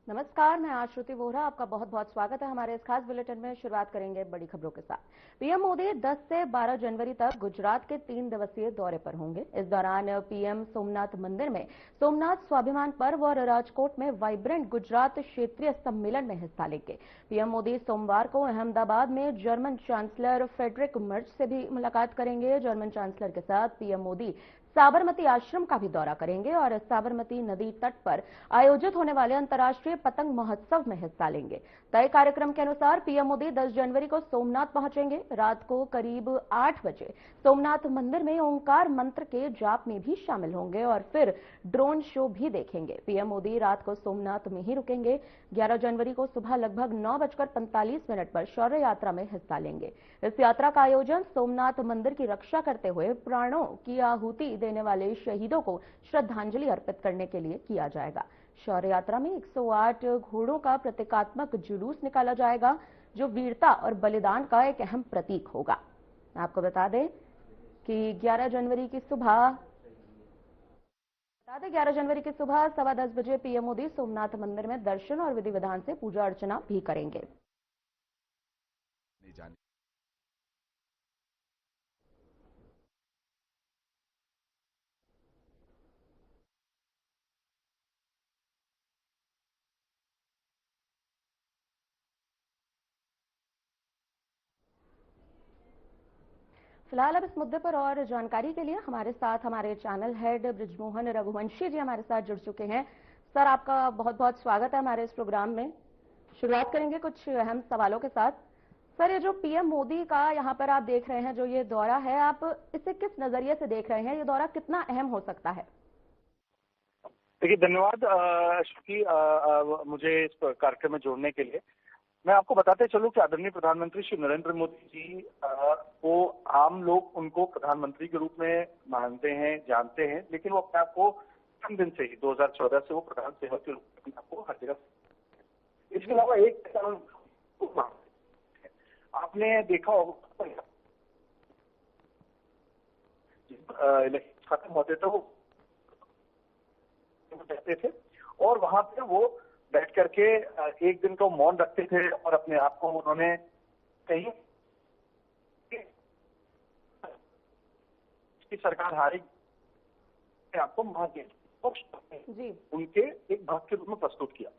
नमस्कार, मैं आश्रुति वोहरा। आपका बहुत बहुत स्वागत है हमारे इस खास बुलेटिन में। शुरुआत करेंगे बड़ी खबरों के साथ। पीएम मोदी 10 से 12 जनवरी तक गुजरात के 3 दिवसीय दौरे पर होंगे। इस दौरान पीएम सोमनाथ मंदिर में सोमनाथ स्वाभिमान पर्व और राजकोट में वाइब्रेंट गुजरात क्षेत्रीय सम्मेलन में हिस्सा लेंगे। पीएम मोदी सोमवार को अहमदाबाद में जर्मन चांसलर फ्रेडरिक मर्ज से भी मुलाकात करेंगे। जर्मन चांसलर के साथ पीएम मोदी साबरमती आश्रम का भी दौरा करेंगे और साबरमती नदी तट पर आयोजित होने वाले अंतर्राष्ट्रीय पतंग महोत्सव में हिस्सा लेंगे। तय कार्यक्रम के अनुसार पीएम मोदी 10 जनवरी को सोमनाथ पहुंचेंगे। रात को करीब 8 बजे सोमनाथ मंदिर में ओंकार मंत्र के जाप में भी शामिल होंगे और फिर ड्रोन शो भी देखेंगे। पीएम मोदी रात को सोमनाथ में ही रुकेंगे। 11 जनवरी को सुबह लगभग 9:45 पर शौर्य यात्रा में हिस्सा लेंगे। इस यात्रा का आयोजन सोमनाथ मंदिर की रक्षा करते हुए प्राणों की आहुति देने वाले शहीदों को श्रद्धांजलि अर्पित करने के लिए किया जाएगा। शौर्य यात्रा में 108 घोड़ों का प्रतीकात्मक जुलूस निकाला जाएगा, जो वीरता और बलिदान का एक अहम प्रतीक होगा। आपको बता दें कि 11 जनवरी की सुबह 10:15 बजे पीएम मोदी सोमनाथ मंदिर में दर्शन और विधि विधान से पूजा अर्चना भी करेंगे। फिलहाल अब इस मुद्दे पर और जानकारी के लिए हमारे साथ हमारे चैनल हेड ब्रिजमोहन रघुवंशी जी हमारे साथ जुड़ चुके हैं। सर, आपका बहुत बहुत स्वागत है हमारे इस प्रोग्राम में। शुरुआत करेंगे कुछ अहम सवालों के साथ। सर, ये जो पीएम मोदी का यहाँ पर आप देख रहे हैं, जो ये दौरा है, आप इसे किस नजरिए से देख रहे हैं? ये दौरा कितना अहम हो सकता है? देखिए, धन्यवाद श्रुति, मुझे इस कार्यक्रम में जोड़ने के लिए। मैं आपको बताते चलूं कि आदरणीय प्रधानमंत्री श्री नरेंद्र मोदी जी को आम लोग उनको प्रधानमंत्री के रूप में मानते हैं, जानते हैं, लेकिन वो अपने आप को कम दिन से ही 2014 से वो प्रधान सेवक के रूप में अपने आप को हर जगह। इसके अलावा एक आपने देखा होगा इलेक्शन खत्म होते तो वो कहते थे और वहां पे वो बैठ करके एक दिन का मौन रखते थे और अपने आप को उन्होंने कहीं की सरकार हारी आपको उनके एक भक्त के रूप में प्रस्तुत किया।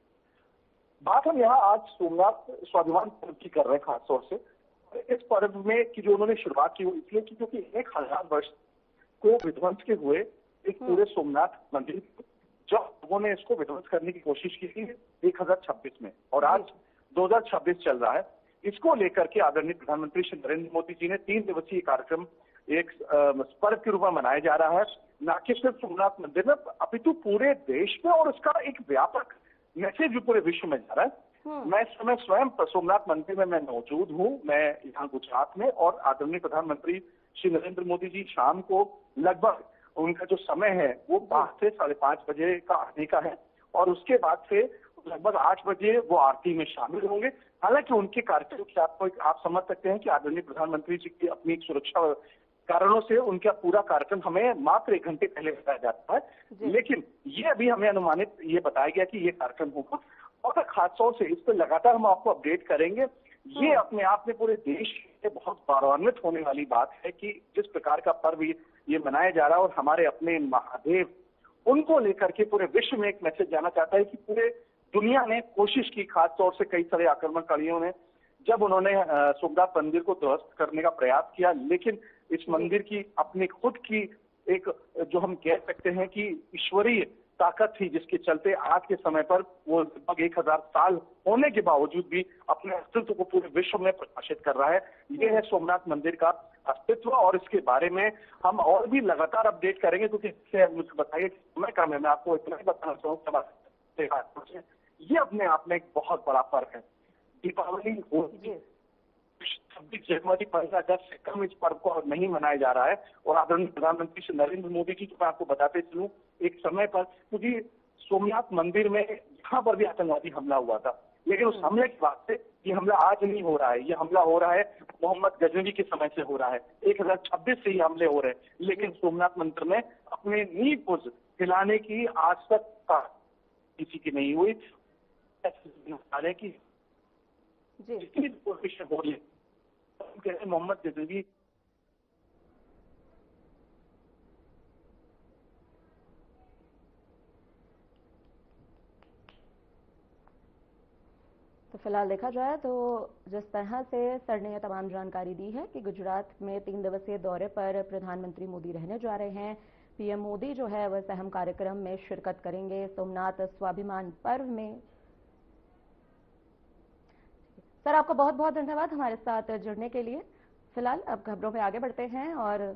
बात हम यहाँ आज सोमनाथ स्वाभिमान पर्व की कर रहे हैं, खासतौर से इस पर्व में की जो उन्होंने शुरुआत की वो इसलिए की क्योंकि 1000 वर्ष को विध्वंस के हुए एक पूरे सोमनाथ मंदिर जब लोगों ने इसको विध्वंस करने की कोशिश की थी 1026 में, और आज 2026 चल रहा है। इसको लेकर के आदरणीय प्रधानमंत्री श्री नरेंद्र मोदी जी ने 3 दिवसीय कार्यक्रम एक पर्व के रूप में मनाया जा रहा है, न कि सिर्फ सोमनाथ मंदिर में अपितु पूरे देश में, और उसका एक व्यापक मैसेज भी पूरे विश्व में जा रहा है। मैं इस समय स्वयं सोमनाथ मंदिर में मैं मौजूद हूँ, मैं यहाँ गुजरात में, और आदरणीय प्रधानमंत्री श्री नरेंद्र मोदी जी शाम को लगभग उनका जो समय है वो 5 से 5:30 बजे का आने का है, और उसके बाद से लगभग 8 बजे वो आरती में शामिल होंगे। हालांकि उनके कार्यक्रम की आप समझ सकते हैं कि आदरणीय प्रधानमंत्री जी की अपनी सुरक्षा कारणों से उनका पूरा कार्यक्रम हमें मात्र 1 घंटे पहले बताया जाता है, लेकिन ये अभी हमें अनुमानित ये बताया गया कि ये कार्यक्रम होगा, और खासतौर से इस पर लगातार हम आपको अपडेट करेंगे। ये अपने आप में पूरे देश में बहुत गौरवान्वित होने वाली बात है कि जिस प्रकार का पर्व ये मनाया जा रहा है, और हमारे अपने महादेव उनको लेकर के पूरे विश्व में एक मैसेज जाना चाहता है कि पूरे दुनिया ने कोशिश की, खासतौर से कई सारे आक्रमणकारियों ने, जब उन्होंने सोमनाथ मंदिर को ध्वस्त करने का प्रयास किया, लेकिन इस मंदिर की अपनी खुद की एक जो हम कह सकते हैं कि ईश्वरीय ताकत थी, जिसके चलते आज के समय पर वो लगभग 1000 साल होने के बावजूद भी अपने अस्तित्व को पूरे विश्व में प्रकाशित कर रहा है। ये है सोमनाथ मंदिर का अस्तित्व, और इसके बारे में हम और भी लगातार अपडेट करेंगे, क्योंकि इससे मुझे बताइए समय कम है। मैं आपको इतना ही बताना चाहूँगा, ये अपने आप में एक बहुत बड़ा फर्क है। दीपावली, होली, 26 जनवरी, 15 अगस्त से कम इस पर्व को नहीं मनाया जा रहा है, और आदरणीय प्रधानमंत्री श्री नरेंद्र मोदी जी को मैं आपको बताते चलूं एक समय पर, क्योंकि सोमनाथ मंदिर में यहाँ पर भी आतंकवादी हमला हुआ था, लेकिन उस हमले के बाद से ये हमला आज नहीं हो रहा है, ये हमला हो रहा है मोहम्मद गजनवी के समय से हो रहा है, 1026 से ये हमले हो रहे हैं, लेकिन सोमनाथ मंदिर में अपने नींव को हिलाने की आज तक किसी की नहीं हुई। बता रहे हैं कि जितनी कोशिश हो रही है, हम कह रहे हैं मोहम्मद गजनवी तो फिलहाल देखा जाए तो जिस तरह से सर ने तमाम जानकारी दी है कि गुजरात में 3 दिवसीय दौरे पर प्रधानमंत्री मोदी रहने जा रहे हैं। पीएम मोदी जो है वह अहम कार्यक्रम में शिरकत करेंगे सोमनाथ स्वाभिमान पर्व में। सर आपका बहुत बहुत धन्यवाद हमारे साथ जुड़ने के लिए। फिलहाल अब खबरों में आगे बढ़ते हैं और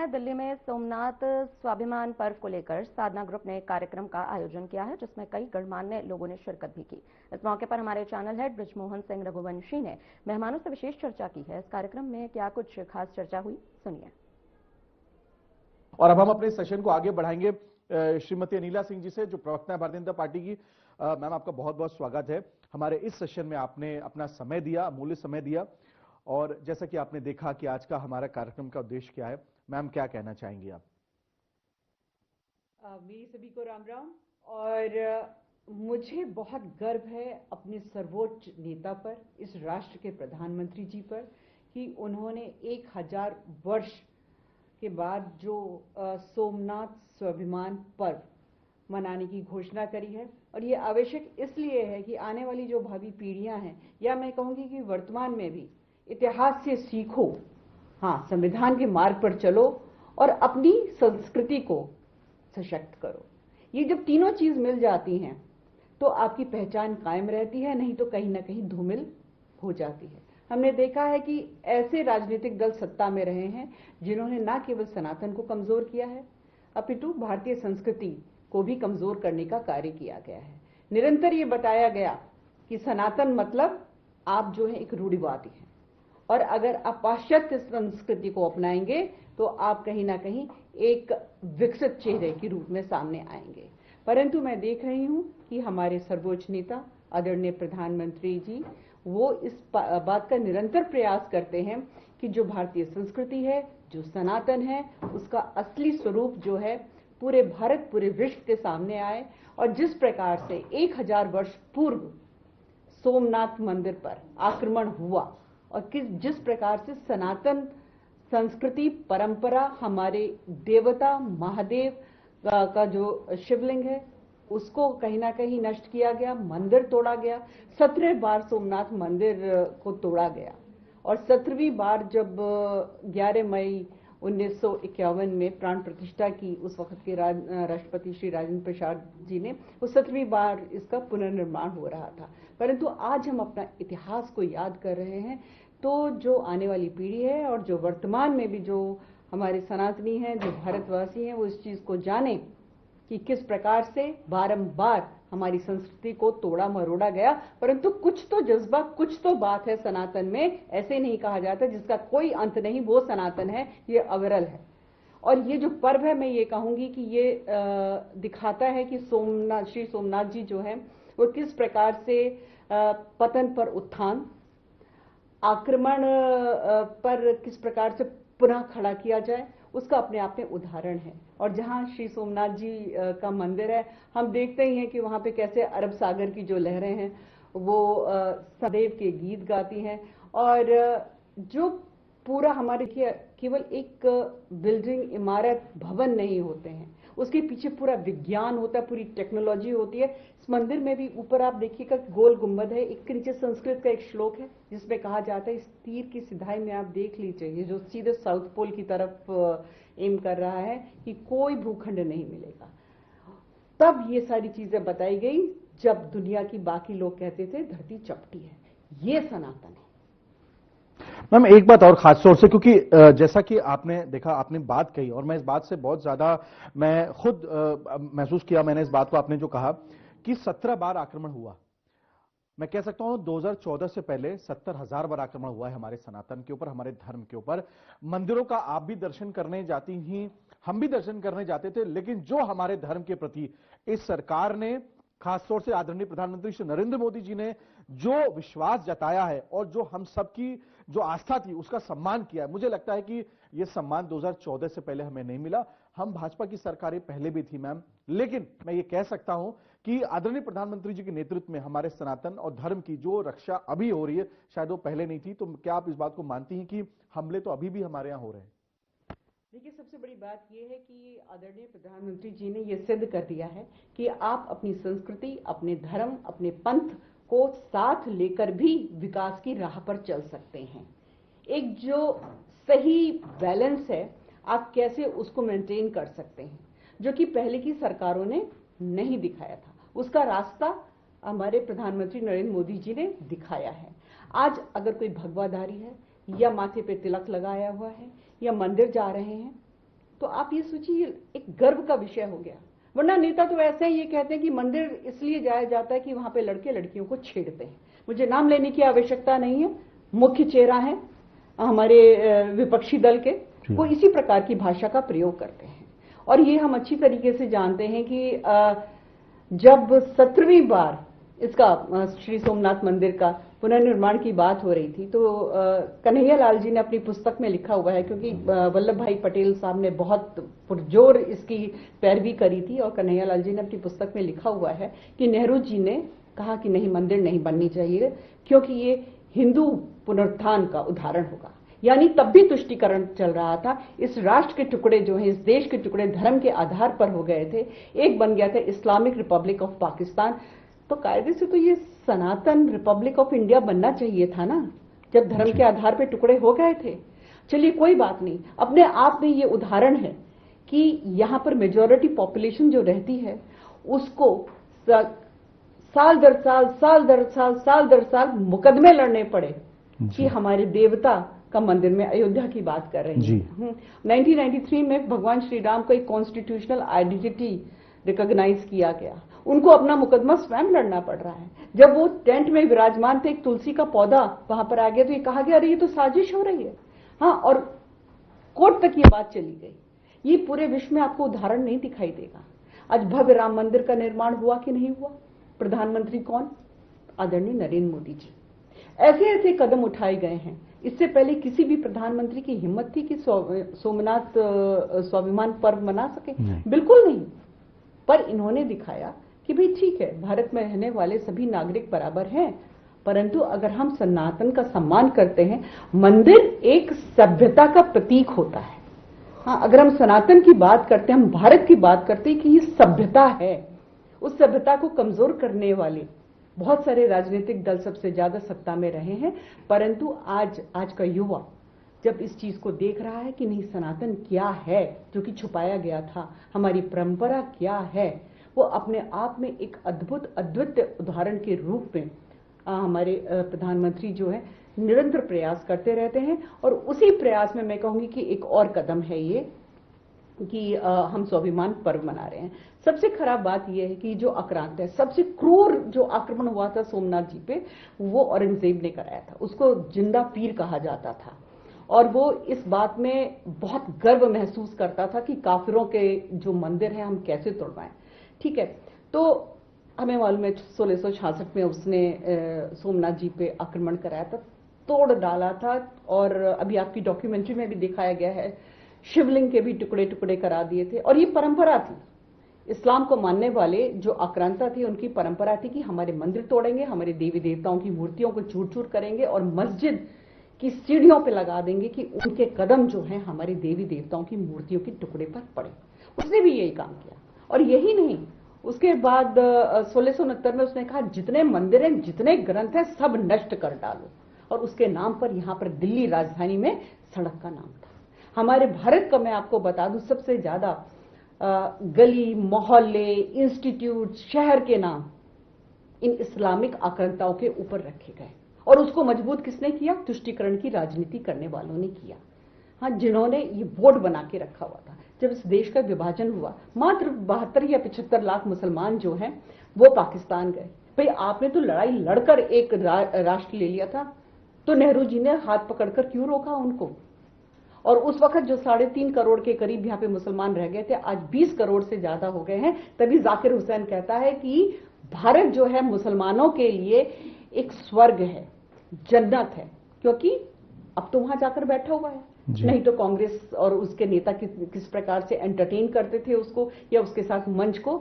दिल्ली में सोमनाथ स्वाभिमान पर्व को लेकर साधना ग्रुप ने कार्यक्रम का आयोजन किया है, जिसमें कई गणमान्य लोगों ने शिरकत भी की। इस मौके पर हमारे चैनल हेड बृजमोहन सिंह रघुवंशी ने मेहमानों से विशेष चर्चा की है। इस कार्यक्रम में क्या कुछ खास चर्चा हुई, सुनिए। और अब हम अपने सेशन को आगे बढ़ाएंगे श्रीमती अनिला सिंह जी से, जो प्रवक्ता है भारतीय जनता पार्टी की। मैम आपका बहुत बहुत स्वागत है। हमारे इस सेशन में आपने अपना समय दिया, अमूल्य समय दिया, और जैसा कि आपने देखा कि आज का हमारा कार्यक्रम का उद्देश्य क्या है, मैम क्या कहना चाहेंगी आप? मेरी सभी को राम राम। और मुझे बहुत गर्व है अपने सर्वोच्च नेता पर, इस राष्ट्र के प्रधानमंत्री जी पर, कि उन्होंने 1000 वर्ष के बाद जो सोमनाथ स्वाभिमान पर्व मनाने की घोषणा करी है। और ये आवश्यक इसलिए है कि आने वाली जो भावी पीढ़ियां हैं, या मैं कहूँगी कि वर्तमान में भी, इतिहास से सीखो, हाँ, संविधान के मार्ग पर चलो और अपनी संस्कृति को सशक्त करो। ये जब तीनों चीज मिल जाती हैं तो आपकी पहचान कायम रहती है, नहीं तो कहीं ना कहीं धूमिल हो जाती है। हमने देखा है कि ऐसे राजनीतिक दल सत्ता में रहे हैं जिन्होंने न केवल सनातन को कमजोर किया है, अपितु भारतीय संस्कृति को भी कमजोर करने का कार्य किया गया है। निरंतर ये बताया गया कि सनातन मतलब आप जो है एक रूढ़िवादी हैं, और अगर आप पाश्चात्य संस्कृति को अपनाएंगे तो आप कहीं ना कहीं एक विकसित चेहरे के रूप में सामने आएंगे। परंतु मैं देख रही हूं कि हमारे सर्वोच्च नेता आदरणीय प्रधानमंत्री जी वो इस बात का निरंतर प्रयास करते हैं कि जो भारतीय संस्कृति है, जो सनातन है, उसका असली स्वरूप जो है पूरे भारत, पूरे विश्व के सामने आए। और जिस प्रकार से 1000 वर्ष पूर्व सोमनाथ मंदिर पर आक्रमण हुआ और जिस प्रकार से सनातन संस्कृति परंपरा, हमारे देवता महादेव का जो शिवलिंग है उसको कहीं ना कहीं नष्ट किया गया, मंदिर तोड़ा गया। 17 बार सोमनाथ मंदिर को तोड़ा गया, और 17वीं बार जब 11 मई 1951 में प्राण प्रतिष्ठा की उस वक्त के राष्ट्रपति श्री राजेंद्र प्रसाद जी ने, वो 17वीं बार इसका पुनर्निर्माण हो रहा था। परंतु आज हम अपना इतिहास को याद कर रहे हैं, तो जो आने वाली पीढ़ी है और जो वर्तमान में भी जो हमारे सनातनी हैं, जो भारतवासी हैं, वो इस चीज को जाने कि किस प्रकार से बारंबार हमारी संस्कृति को तोड़ा मरोड़ा गया। परंतु कुछ तो जज्बा, कुछ तो बात है सनातन में, ऐसे नहीं कहा जाता जिसका कोई अंत नहीं, वो सनातन है, ये अविरल है। और ये जो पर्व है, मैं ये कहूंगी कि ये दिखाता है कि श्री सोमनाथ जी जो है वो किस प्रकार से पतन पर उत्थान, आक्रमण पर किस प्रकार से पुनः खड़ा किया जाए, उसका अपने आप में उदाहरण है। और जहां श्री सोमनाथ जी का मंदिर है, हम देखते ही हैं कि वहां पे कैसे अरब सागर की जो लहरें हैं वो सदैव के गीत गाती हैं। और जो पूरा हमारे केवल एक बिल्डिंग, इमारत, भवन नहीं होते हैं, उसके पीछे पूरा विज्ञान होता है, पूरी टेक्नोलॉजी होती है। इस मंदिर में भी ऊपर आप देखिएगा गोल गुंबद है, इसके नीचे संस्कृत का एक श्लोक है जिसमें कहा जाता है, इस तीर की सिधाई में आप देख लीजिए, ये जो सीधे साउथ पोल की तरफ एम कर रहा है, कि कोई भूखंड नहीं मिलेगा। तब ये सारी चीजें बताई गई जब दुनिया की बाकी लोग कहते थे धरती चपटी है। ये सनातन है। मैम एक बात और खास तौर से, क्योंकि जैसा कि आपने देखा, आपने बात कही, और मैं इस बात से बहुत ज्यादा मैं खुद महसूस किया, मैंने इस बात को, आपने जो कहा कि 17 बार आक्रमण हुआ, मैं कह सकता हूं 2014 से पहले 70,000 बार आक्रमण हुआ है हमारे सनातन के ऊपर, हमारे धर्म के ऊपर। मंदिरों का आप भी दर्शन करने जाती ही, हम भी दर्शन करने जाते थे, लेकिन जो हमारे धर्म के प्रति इस सरकार ने, खासतौर से आदरणीय प्रधानमंत्री श्री नरेंद्र मोदी जी ने जो विश्वास जताया है और जो हम सबकी जो आस्था थी उसका सम्मान किया है, मुझे लगता है कि यह सम्मान 2014 से पहले हमें नहीं मिला। हम भाजपा की सरकारें पहले भी थी मैम, लेकिन मैं ये कह सकता हूं कि आदरणीय प्रधानमंत्री जी के नेतृत्व में हमारे सनातन और धर्म की जो रक्षा अभी हो रही है, शायद वो पहले नहीं थी। तो क्या आप इस बात को मानती हैं कि हमले तो अभी भी हमारे यहां हो रहे हैं? देखिए, सबसे बड़ी बात यह है कि आदरणीय प्रधानमंत्री जी ने यह सिद्ध कर दिया है कि आप अपनी संस्कृति, अपने धर्म, अपने पंथ को साथ लेकर भी विकास की राह पर चल सकते हैं। एक जो सही बैलेंस है, आप कैसे उसको मेंटेन कर सकते हैं, जो कि पहले की सरकारों ने नहीं दिखाया था। उसका रास्ता हमारे प्रधानमंत्री नरेंद्र मोदी जी ने दिखाया है। आज अगर कोई भगवाधारी है या माथे पे तिलक लगाया हुआ है या मंदिर जा रहे हैं, तो आप ये सोचिए, एक गर्व का विषय हो गया। वरना नेता तो ऐसे ही ये कहते हैं कि मंदिर इसलिए जाया जाता है कि वहां पे लड़के लड़कियों को छेड़ते हैं। मुझे नाम लेने की आवश्यकता नहीं है, मुख्य चेहरा है हमारे विपक्षी दल के, वो इसी प्रकार की भाषा का प्रयोग करते हैं। और ये हम अच्छी तरीके से जानते हैं कि जब 17वीं बार इसका श्री सोमनाथ मंदिर का पुनर्निर्माण की बात हो रही थी, तो कन्हैया लाल जी ने अपनी पुस्तक में लिखा हुआ है, क्योंकि वल्लभ भाई पटेल साहब ने बहुत पुरजोर इसकी पैरवी करी थी, और कन्हैया लाल जी ने अपनी पुस्तक में लिखा हुआ है कि नेहरू जी ने कहा कि नहीं, मंदिर नहीं बननी चाहिए, क्योंकि ये हिंदू पुनरुत्थान का उदाहरण होगा। यानी तब भी तुष्टीकरण चल रहा था। इस राष्ट्र के टुकड़े जो हैं, इस देश के टुकड़े धर्म के आधार पर हो गए थे। एक बन गया था इस्लामिक रिपब्लिक ऑफ पाकिस्तान, तो कायदे से तो ये सनातन रिपब्लिक ऑफ इंडिया बनना चाहिए था ना, जब धर्म के आधार पर टुकड़े हो गए थे। चलिए कोई बात नहीं, अपने आप में ये उदाहरण है कि यहां पर मेजॉरिटी पॉपुलेशन जो रहती है उसको साल दर साल मुकदमे लड़ने पड़े कि हमारे देवता का मंदिर में, अयोध्या की बात कर रही हैं। 1993 में भगवान श्री राम को एक कॉन्स्टिट्यूशनल आइडेंटिटी रिकॉग्नाइज किया गया। उनको अपना मुकदमा स्वयं लड़ना पड़ रहा है। जब वो टेंट में विराजमान थे, एक तुलसी का पौधा वहां पर आ गया, तो ये कहा गया अरे ये तो साजिश हो रही है। हाँ, और कोर्ट तक ये बात चली गई। ये पूरे विश्व में आपको उदाहरण नहीं दिखाई देगा। आज भव्य राम मंदिर का निर्माण हुआ कि नहीं हुआ? प्रधानमंत्री कौन? आदरणीय नरेंद्र मोदी जी। ऐसे ऐसे कदम उठाए गए हैं। इससे पहले किसी भी प्रधानमंत्री की हिम्मत थी कि सोमनाथ स्वाभिमान पर्व मना सके? बिल्कुल नहीं। पर इन्होंने दिखाया कि भाई ठीक है, भारत में रहने वाले सभी नागरिक बराबर हैं, परंतु अगर हम सनातन का सम्मान करते हैं, मंदिर एक सभ्यता का प्रतीक होता है। हाँ, अगर हम सनातन की बात करते हैं, हम भारत की बात करते हैं कि ये सभ्यता है, उस सभ्यता को कमजोर करने वाले बहुत सारे राजनीतिक दल सबसे ज्यादा सत्ता में रहे हैं, परंतु आज का युवा जब इस चीज को देख रहा है कि नहीं, सनातन क्या है जो कि छुपाया गया था, हमारी परंपरा क्या है, वो अपने आप में एक अद्भुत अद्वितीय उदाहरण के रूप में हमारे प्रधानमंत्री जो है निरंतर प्रयास करते रहते हैं। और उसी प्रयास में मैं कहूंगी कि एक और कदम है ये कि हम स्वाभिमान पर्व मना रहे हैं। सबसे खराब बात यह है कि जो आक्रांत है, सबसे क्रूर जो आक्रमण हुआ था सोमनाथ जी पे, वो औरंगजेब ने कराया था। उसको जिंदा पीर कहा जाता था, और वो इस बात में बहुत गर्व महसूस करता था कि काफिरों के जो मंदिर हैं हम कैसे तोड़वाएं। ठीक है, तो हमें मालूम है 1666 में उसने सोमनाथ जी पे आक्रमण कराया था, तोड़ डाला था, और अभी आपकी डॉक्यूमेंट्री में भी दिखाया गया है, शिवलिंग के भी टुकड़े टुकड़े करा दिए थे। और ये परंपरा थी, इस्लाम को मानने वाले जो आक्रांता थी उनकी परंपरा थी कि हमारे मंदिर तोड़ेंगे, हमारे देवी देवताओं की मूर्तियों को चूर चूर करेंगे और मस्जिद की सीढ़ियों पे लगा देंगे कि उनके कदम जो हैं हमारे देवी देवताओं की मूर्तियों के टुकड़े पर पड़े। उसने भी यही काम किया। और यही नहीं, उसके बाद 1669 में उसने कहा जितने मंदिर हैं, जितने ग्रंथ हैं, सब नष्ट कर डालो। और उसके नाम पर यहां पर दिल्ली राजधानी में सड़क का नाम था। हमारे भारत का मैं आपको बता दूं, सबसे ज्यादा गली, मोहल्ले, इंस्टीट्यूट, शहर के नाम इन इस्लामिक आक्रांताओं के ऊपर रखे गए। और उसको मजबूत किसने किया? तुष्टीकरण की राजनीति करने वालों ने किया। हाँ, जिन्होंने ये बोर्ड बना के रखा हुआ था। जब इस देश का विभाजन हुआ, मात्र 72 या 75 लाख मुसलमान जो हैं वो पाकिस्तान गए। भाई आपने तो लड़ाई लड़कर एक राष्ट्र ले लिया था, तो नेहरू जी ने हाथ पकड़कर क्यों रोका उनको? और उस वक्त जो 3.5 करोड़ के करीब यहाँ पे मुसलमान रह गए थे, आज 20 करोड़ से ज्यादा हो गए हैं। तभी जाकिर हुसैन कहता है कि भारत जो है मुसलमानों के लिए एक स्वर्ग है, जन्नत है, क्योंकि अब तो वहां जाकर बैठा हुआ है। नहीं तो कांग्रेस और उसके नेता किस प्रकार से एंटरटेन करते थे उसको या उसके साथ मंच को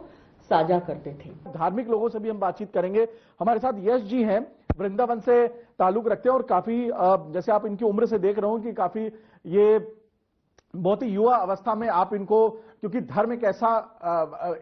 साझा करते थे। धार्मिक लोगों से भी हम बातचीत करेंगे। हमारे साथ यश जी हैं, वृंदावन से ताल्लुक रखते हैं और काफी जैसे आप इनकी उम्र से देख रहे हो कि काफी ये बहुत ही युवा अवस्था में आप इनको, क्योंकि धर्म एक ऐसा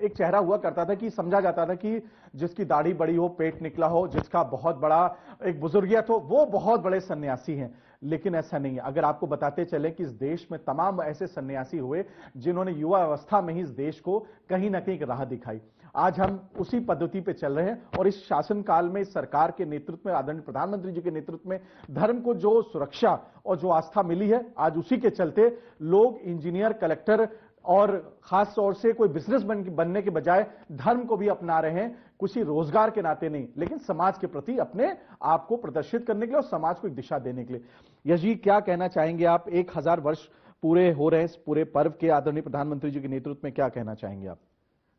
एक चेहरा हुआ करता था कि समझा जाता था कि जिसकी दाढ़ी बड़ी हो, पेट निकला हो, जिसका बहुत बड़ा एक बुजुर्गियत हो, वो बहुत बड़े सन्यासी हैं। लेकिन ऐसा नहीं है। अगर आपको बताते चले कि इस देश में तमाम ऐसे सन्यासी हुए जिन्होंने युवा अवस्था में ही इस देश को कहीं ना कहीं राह दिखाई। आज हम उसी पद्धति पे चल रहे हैं और इस शासनकाल में इस सरकार के नेतृत्व में, आदरणीय प्रधानमंत्री जी के नेतृत्व में धर्म को जो सुरक्षा और जो आस्था मिली है, आज उसी के चलते लोग इंजीनियर, कलेक्टर और खास तौर से कोई बिजनेस बनने के बजाय धर्म को भी अपना रहे हैं, कुछ ही रोजगार के नाते नहीं, लेकिन समाज के प्रति अपने आप को प्रदर्शित करने के लिए और समाज को एक दिशा देने के लिए। यश जी, क्या कहना चाहेंगे आप? 1000 वर्ष पूरे हो रहे हैं इस पूरे पर्व के, आदरणीय प्रधानमंत्री जी के नेतृत्व में, क्या कहना चाहेंगे आप?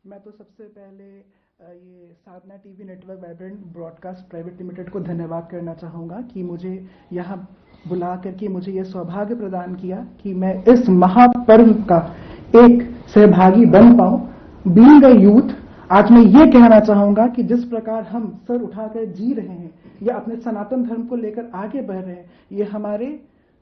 मैं तो सबसे पहले ये Sadhna TV network vibrant broadcast private limited को धन्यवाद करना चाहूँगा कि मुझे यहाँ बुला करके मुझे ये सौभाग्य प्रदान किया कि मैं इस महापर्व का एक सहभागी बन पाऊँ। बीइंग अ यूथ, आज मैं ये कहना चाहूँगा कि जिस प्रकार हम सर उठाकर जी रहे हैं या अपने सनातन धर्म को लेकर आगे बढ़ रहे हैं, ये हमारे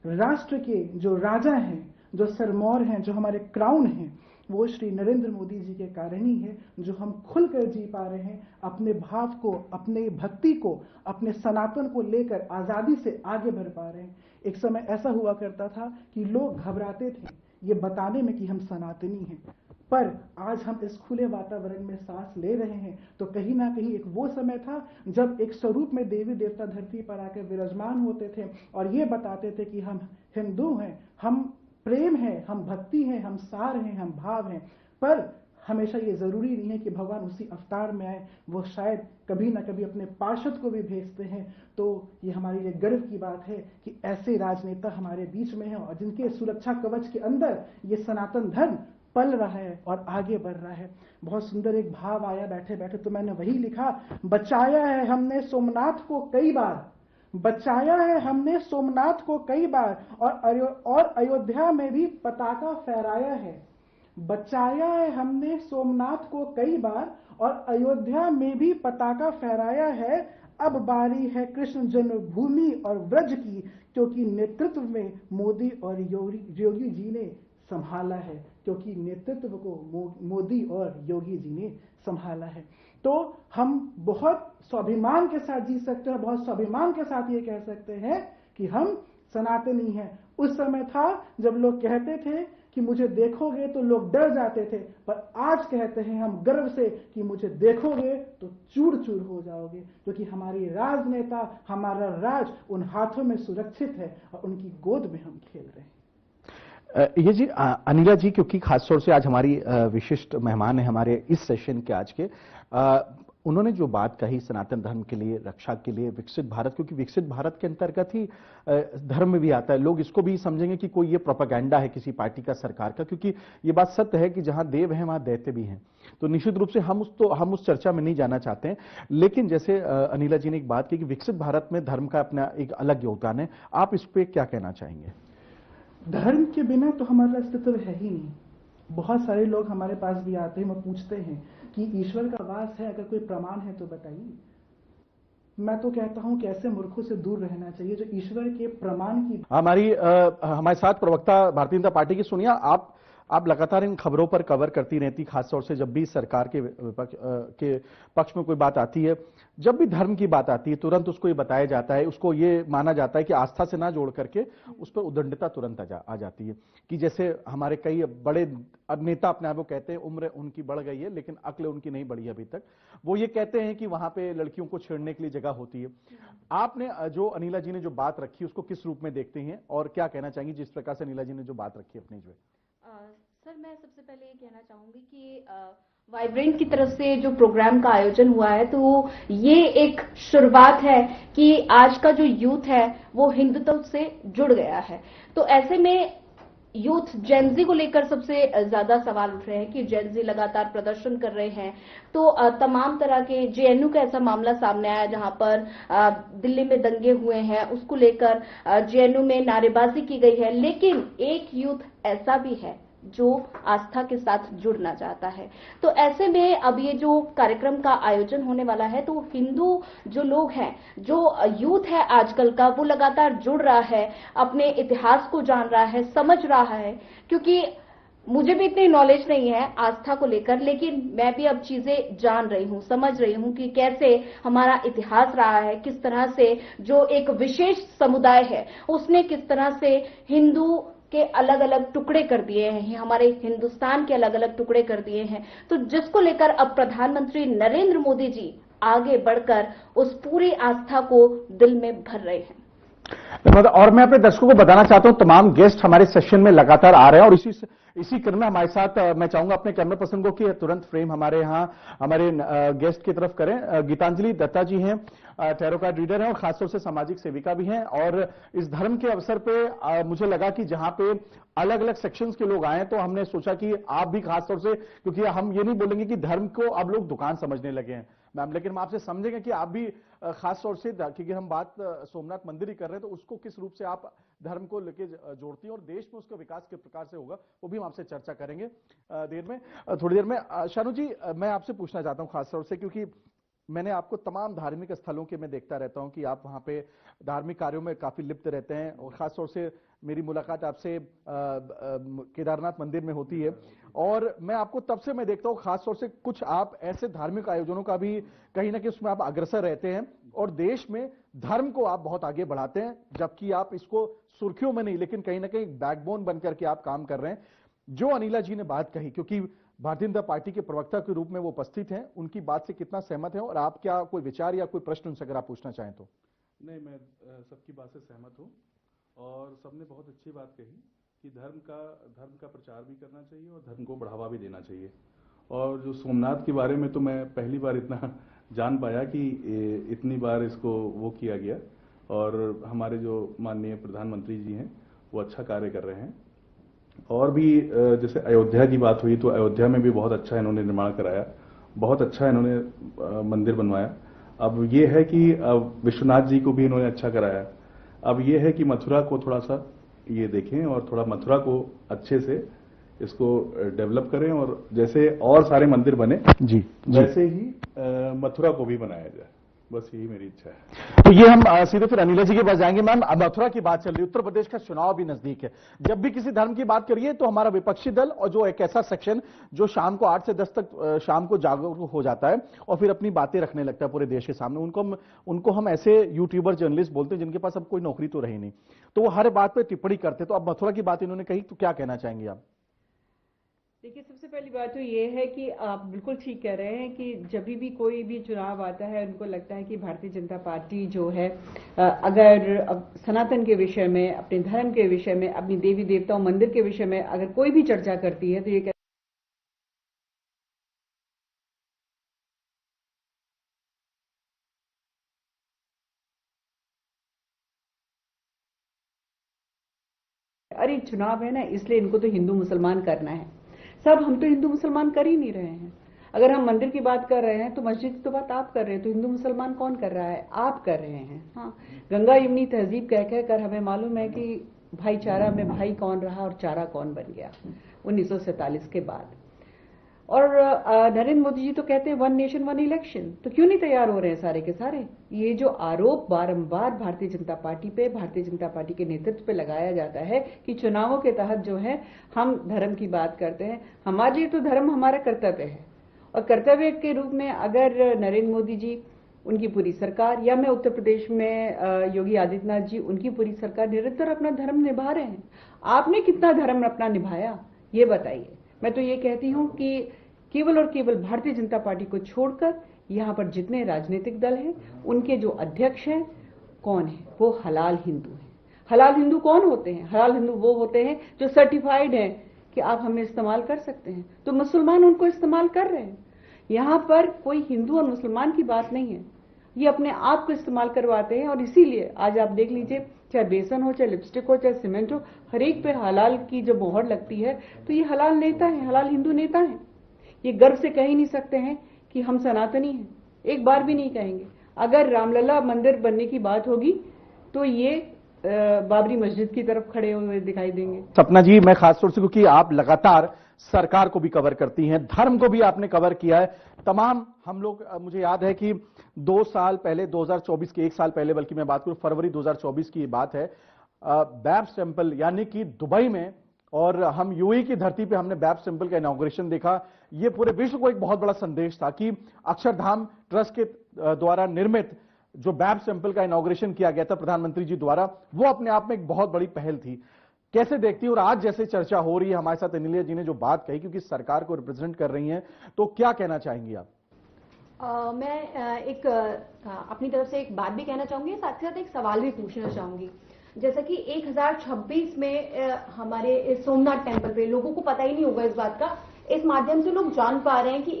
राष्ट्र के जो राजा हैं, जो सरमौर हैं, जो हमारे क्राउन हैं, वो श्री नरेंद्र मोदी जी के कारण ही है जो हम खुलकर जी पा रहे हैं, अपने भाव को, अपने भक्ति को, अपने सनातन को लेकर आजादी से आगे बढ़ पा रहे हैं। एक समय ऐसा हुआ करता था कि लोग घबराते थे ये बताने में कि हम सनातनी हैं, पर आज हम इस खुले वातावरण में सांस ले रहे हैं तो कहीं ना कहीं एक वो समय था जब एक स्वरूप में देवी देवता धरती पर आकर विराजमान होते थे और ये बताते थे कि हम हिंदू हैं, हम प्रेम है, हम भक्ति हैं, हम सार हैं, हम भाव हैं। पर हमेशा ये जरूरी नहीं है कि भगवान उसी अवतार में आए, वो शायद कभी ना कभी अपने पार्षद को भी भेजते हैं। तो ये हमारे लिए गर्व की बात है कि ऐसे राजनेता हमारे बीच में हैं और जिनके सुरक्षा कवच के अंदर ये सनातन धर्म पल रहा है और आगे बढ़ रहा है। बहुत सुंदर एक भाव आया बैठे बैठे, तो मैंने वही लिखा, बचाया है हमने सोमनाथ को कई बार, बचाया है हमने सोमनाथ को कई बार और अयोध्या में भी पताका फहराया है। बचाया है हमने सोमनाथ को कई बार और अयोध्या में भी पताका फहराया है। अब बारी है कृष्ण जन्मभूमि और व्रज की, क्योंकि नेतृत्व में मोदी और योगी जी ने संभाला है, क्योंकि नेतृत्व को मोदी और योगी जी ने संभाला है। तो हम बहुत स्वाभिमान के साथ जी सकते हैं, बहुत स्वाभिमान के साथ ये कह सकते हैं कि हम सनातनी हैं। उस समय था जब लोग कहते थे कि मुझे देखोगे तो लोग डर जाते थे, पर आज कहते हैं हम गर्व से कि मुझे देखोगे तो चूर चूर हो जाओगे, क्योंकि हमारी राजनेता, हमारा राज उन हाथों में सुरक्षित है और उनकी गोद में हम खेल रहे हैं। ये जी अनिला जी, क्योंकि खासतौर से आज हमारी विशिष्ट मेहमान है हमारे इस सेशन के आज के, उन्होंने जो बात कही सनातन धर्म के लिए, रक्षा के लिए, विकसित भारत, क्योंकि विकसित भारत के अंतर्गत ही धर्म भी आता है। लोग इसको भी समझेंगे कि कोई ये प्रोपेगेंडा है किसी पार्टी का, सरकार का, क्योंकि ये बात सत्य है कि जहां देव है वहां दैत्य भी हैं। तो निश्चित रूप से हम उस चर्चा में नहीं जाना चाहते हैं। लेकिन जैसे अनिला जी ने एक बात की कि विकसित भारत में धर्म का अपना एक अलग योगदान है, आप इस पर क्या कहना चाहेंगे? धर्म के बिना तो हमारा अस्तित्व है ही नहीं। बहुत सारे लोग हमारे पास भी आते हैं, वो पूछते हैं कि ईश्वर का वास है, अगर कोई प्रमाण है तो बताइए। मैं तो कहता हूं कि ऐसे मूर्खों से दूर रहना चाहिए जो ईश्वर के प्रमाण की। हमारे साथ प्रवक्ता भारतीय जनता पार्टी की सोनिया, आप लगातार इन खबरों पर कवर करती रहती, खासतौर से जब भी सरकार के पक्ष में कोई बात आती है, जब भी धर्म की बात आती है तुरंत उसको ये बताया जाता है, उसको ये माना जाता है कि आस्था से ना जोड़ करके उस पर उद्दंडता तुरंत आ जाती है। कि जैसे हमारे कई बड़े नेता अपने आप को कहते हैं उम्र उनकी बढ़ गई है लेकिन अक्ल उनकी नहीं बढ़ी अभी तक, वो ये कहते हैं कि वहां पे लड़कियों को छेड़ने के लिए जगह होती है। आपने जो अनिला जी ने जो बात रखी उसको किस रूप में देखते हैं और क्या कहना चाहेंगे जिस प्रकार से अनिला जी ने जो बात रखी अपनी? जो सर, मैं सबसे पहले ये कहना चाहूंगी कि वाइब्रेंट की तरफ से जो प्रोग्राम का आयोजन हुआ है, तो ये एक शुरुआत है कि आज का जो यूथ है वो हिंदुत्व से जुड़ गया है। तो ऐसे में यूथ जेनजी को लेकर सबसे ज्यादा सवाल उठ रहे हैं कि जेनजी लगातार प्रदर्शन कर रहे हैं। तो तमाम तरह के जेएनयू का ऐसा मामला सामने आया जहां पर दिल्ली में दंगे हुए हैं, उसको लेकर जेएनयू में नारेबाजी की गई है। लेकिन एक यूथ ऐसा भी है जो आस्था के साथ जुड़ना चाहता है। तो ऐसे में अब ये जो कार्यक्रम का आयोजन होने वाला है, तो हिंदू जो लोग हैं, जो यूथ है आजकल का, वो लगातार जुड़ रहा है, अपने इतिहास को जान रहा है, समझ रहा है। क्योंकि मुझे भी इतनी नॉलेज नहीं है आस्था को लेकर, लेकिन मैं भी अब चीजें जान रही हूं, समझ रही हूं कि कैसे हमारा इतिहास रहा है, किस तरह से जो एक विशेष समुदाय है उसने किस तरह से हिंदू के अलग अलग टुकड़े कर दिए हैं, हमारे हिंदुस्तान के अलग अलग टुकड़े कर दिए हैं। तो जिसको लेकर अब प्रधानमंत्री नरेंद्र मोदी जी आगे बढ़कर उस पूरी आस्था को दिल में भर रहे हैं। और मैं अपने दर्शकों को बताना चाहता हूं, तमाम गेस्ट हमारे सेशन में लगातार आ रहे हैं और इसी क्रम में हमारे साथ मैं चाहूंगा अपने कैमरा पर्सन को कि तुरंत फ्रेम हमारे यहां हमारे गेस्ट की तरफ करें। गीतांजलि दत्ता जी हैं, टैरो कार्ड रीडर हैं और खासतौर से सामाजिक सेविका भी हैं। और इस धर्म के अवसर पे मुझे लगा कि जहां पे अलग अलग सेक्शंस के लोग आए तो हमने सोचा कि आप भी खासतौर से, क्योंकि हम ये नहीं बोलेंगे कि धर्म को अब लोग दुकान समझने लगे हैं मैम, लेकिन हम आपसे समझेंगे कि आप भी खास तौर से, क्योंकि हम बात सोमनाथ मंदिर ही कर रहे हैं, तो उसको किस रूप से आप धर्म को लेके जोड़ती हैं और देश में उसका विकास किस प्रकार से होगा, वो भी हम आपसे चर्चा करेंगे थोड़ी देर में। शानू जी, मैं आपसे पूछना चाहता हूं खास तौर से, क्योंकि मैंने आपको तमाम धार्मिक स्थलों के मैं देखता रहता हूं कि आप वहां पे धार्मिक कार्यों में काफी लिप्त रहते हैं और खासतौर से मेरी मुलाकात आपसे केदारनाथ मंदिर में होती है और मैं आपको तब से मैं देखता हूं खासतौर से कुछ आप ऐसे धार्मिक आयोजनों का भी कहीं ना कहीं उसमें आप अग्रसर रहते हैं और देश में धर्म को आप बहुत आगे बढ़ाते हैं, जबकि आप इसको सुर्खियों में नहीं लेकिन कहीं ना कहीं बैकबोन बनकर के आप काम कर रहे हैं। जो अनिला जी ने बात कही, क्योंकि भारतीय जनता पार्टी के प्रवक्ता के रूप में वो उपस्थित हैं, उनकी बात से कितना सहमत है और आप क्या कोई विचार या कोई प्रश्न उनसे अगर आप पूछना चाहें तो? नहीं, मैं सबकी बात से सहमत हूँ और सबने बहुत अच्छी बात कही कि धर्म का प्रचार भी करना चाहिए और धर्म को बढ़ावा भी देना चाहिए। और जो सोमनाथ के बारे में तो मैं पहली बार इतना जान पाया कि इतनी बार इसको वो किया गया और हमारे जो माननीय प्रधानमंत्री जी हैं वो अच्छा कार्य कर रहे हैं। और भी जैसे अयोध्या की बात हुई तो अयोध्या में भी बहुत अच्छा इन्होंने निर्माण कराया, बहुत अच्छा इन्होंने मंदिर बनवाया। अब ये है कि विश्वनाथ जी को भी इन्होंने अच्छा कराया। अब ये है कि मथुरा को थोड़ा सा ये देखें और थोड़ा मथुरा को अच्छे से इसको डेवलप करें और जैसे और सारे मंदिर बने जी वैसे ही मथुरा को भी बनाया जाए, बस यही मेरी इच्छा है। तो ये हम सीधे फिर अनिला जी के पास जाएंगे। मैम, मथुरा की बात चल रही है, उत्तर प्रदेश का चुनाव भी नजदीक है। जब भी किसी धर्म की बात करिए तो हमारा विपक्षी दल और जो एक ऐसा सेक्शन जो शाम को 8 से 10 तक शाम को जागरूक हो जाता है और फिर अपनी बातें रखने लगता है पूरे देश के सामने, उनको हम ऐसे यूट्यूबर जर्नलिस्ट बोलते हैं जिनके पास अब कोई नौकरी तो रही नहीं, तो वो हर बात पर टिप्पणी करते। तो अब मथुरा की बात इन्होंने कही तो क्या कहना चाहेंगे आप? देखिए, सबसे पहली बात तो ये है कि आप बिल्कुल ठीक कह रहे हैं कि जब भी कोई भी चुनाव आता है उनको लगता है कि भारतीय जनता पार्टी जो है अगर सनातन के विषय में, अपने धर्म के विषय में, अपनी देवी देवताओं मंदिर के विषय में अगर कोई भी चर्चा करती है तो ये अरे चुनाव है ना, इसलिए इनको तो हिंदू मुसलमान करना है। सब हम तो हिंदू मुसलमान कर ही नहीं रहे हैं। अगर हम मंदिर की बात कर रहे हैं तो मस्जिद की तो बात आप कर रहे हैं, तो हिंदू मुसलमान कौन कर रहा है? आप कर रहे हैं। हाँ, गंगा यमुनी तहजीब कह कर हमें मालूम है कि भाईचारा में भाई कौन रहा और चारा कौन बन गया 1947 के बाद। और नरेंद्र मोदी जी तो कहते हैं 1 नेशन 1 इलेक्शन, तो क्यों नहीं तैयार हो रहे हैं सारे के सारे? ये जो आरोप बारंबार भारतीय जनता पार्टी पे, भारतीय जनता पार्टी के नेतृत्व पे लगाया जाता है कि चुनावों के तहत जो है हम धर्म की बात करते हैं, हमारे लिए तो धर्म हमारा कर्तव्य है और कर्तव्य के रूप में अगर नरेंद्र मोदी जी, उनकी पूरी सरकार, या मैं उत्तर प्रदेश में योगी आदित्यनाथ जी, उनकी पूरी सरकार निरंतर अपना धर्म निभा रहे हैं। आपने कितना धर्म अपना निभाया ये बताइए। मैं तो ये कहती हूं कि केवल और केवल भारतीय जनता पार्टी को छोड़कर यहां पर जितने राजनीतिक दल हैं उनके जो अध्यक्ष हैं कौन है? वो हलाल हिंदू हैं। हलाल हिंदू कौन होते हैं? हलाल हिंदू वो होते हैं जो सर्टिफाइड हैं कि आप हमें इस्तेमाल कर सकते हैं, तो मुसलमान उनको इस्तेमाल कर रहे हैं। यहां पर कोई हिंदू और मुसलमान की बात नहीं है, ये अपने आप को इस्तेमाल करवाते हैं। और इसीलिए आज आप देख लीजिए चाहे बेसन हो, चाहे लिपस्टिक हो, चाहे सीमेंट हो, हर एक पे हलाल की जब मोहर लगती है तो ये हलाल नेता है, हलाल हिंदू नेता है। ये गर्व से कह ही नहीं सकते हैं कि हम सनातनी हैं, एक बार भी नहीं कहेंगे। अगर रामलला मंदिर बनने की बात होगी तो ये बाबरी मस्जिद की तरफ खड़े हुए दिखाई देंगे। सपना जी, मैं खासतौर से क्योंकि आप लगातार सरकार को भी कवर करती हैं, धर्म को भी आपने कवर किया है, तमाम हम लोग, मुझे याद है कि 2 साल पहले 2024 के 1 साल पहले, बल्कि मैं बात करूं फरवरी 2024 की बात है, बैब्स टेम्पल यानी कि दुबई में, और हम यूएई की धरती पे हमने बैब्स टेम्पल का इनॉग्रेशन देखा। ये पूरे विश्व को एक बहुत बड़ा संदेश था कि अक्षरधाम ट्रस्ट के द्वारा निर्मित जो बैब्स टेम्पल का इनॉग्रेशन किया गया था प्रधानमंत्री जी द्वारा, वो अपने आप में एक बहुत बड़ी पहल थी। कैसे देखती है, और आज जैसे चर्चा हो रही है, हमारे साथ अनिलिया जी ने जो बात कही, क्योंकि सरकार को रिप्रेजेंट कर रही हैं, तो क्या कहना चाहेंगी आप? मैं अपनी तरफ से एक बात भी कहना चाहूंगी, साथ ही साथ एक सवाल भी पूछना चाहूंगी। जैसा कि 1026 में हमारे सोमनाथ टेम्पल पे लोगों को पता ही नहीं होगा इस बात का, इस माध्यम से लोग जान पा रहे हैं कि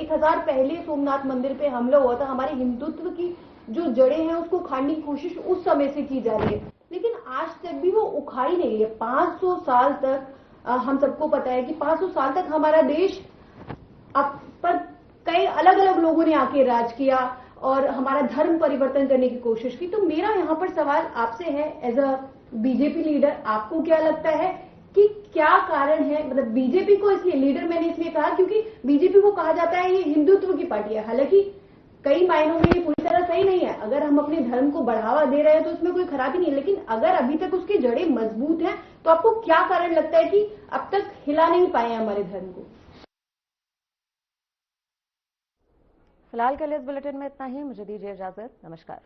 1000 पहले सोमनाथ मंदिर पे हमला हुआ था। हमारे हिंदुत्व की जो जड़ें हैं उसको उखाड़ने की कोशिश उस समय से की जा रही है, लेकिन आज तक भी वो उखाड़ी नहीं है। 500 साल तक हम सबको पता है कि 500 साल तक हमारा देश पर कई अलग अलग लोगों ने आके राज किया और हमारा धर्म परिवर्तन करने की कोशिश की। तो मेरा यहाँ पर सवाल आपसे है, एज अ बीजेपी लीडर, आपको क्या लगता है कि क्या कारण है, मतलब बीजेपी को, इसलिए लीडर मैंने इसलिए कहा क्योंकि बीजेपी को कहा जाता है ये हिंदुत्व की पार्टी है, हालांकि कई मायनों में ये पूरी तरह सही नहीं है। अगर हम अपने धर्म को बढ़ावा दे रहे हैं तो उसमें कोई खराबी नहीं है, लेकिन अगर अभी तक उसकी जड़ें मजबूत हैं तो आपको क्या कारण लगता है कि अब तक हिला नहीं पाए हमारे धर्म को? फिलहाल के लिए इस बुलेटिन में इतना ही। मुझे दीजिए इजाजत। नमस्कार।